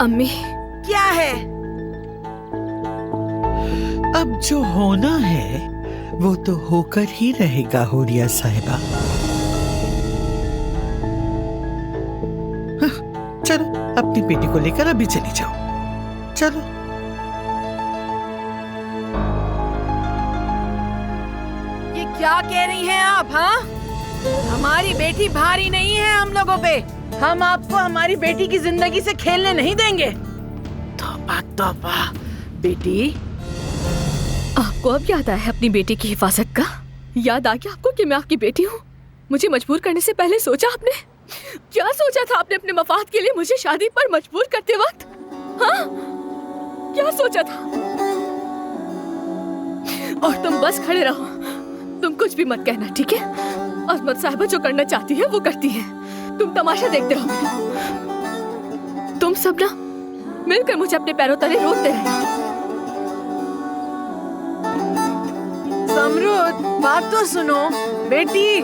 अम्मी। क्या है? अब जो होना है वो तो होकर ही रहेगा हुरिया साहिबा। हाँ, चलो अपनी बेटी को लेकर अभी चली जाओ। चलो। ये क्या कह रही हैं आप? हाँ, हमारी बेटी भारी नहीं है हम लोगों पे। हम आपको हमारी बेटी की जिंदगी से खेलने नहीं देंगे। तौबा तौबा। बेटी, आपको अब याद आया अपनी बेटी की हिफाजत का? याद आ गया आपको कि मैं आपकी बेटी हूँ? मुझे मजबूर करने से पहले सोचा आपने? क्या सोचा था आपने अपने मफाद के लिए मुझे शादी पर मजबूर करते वक्त? हाँ, क्या सोचा था? और तुम बस खड़े रहो, तुम कुछ भी मत कहना, ठीक है? अजमत साहिबा जो करना चाहती है वो करती है, तुम तमाशा देखते रहो। तुम सब ना मिलकर मुझे अपने पैरों तले रोकते रहना। समरुद, बात तो सुनो। बेटी,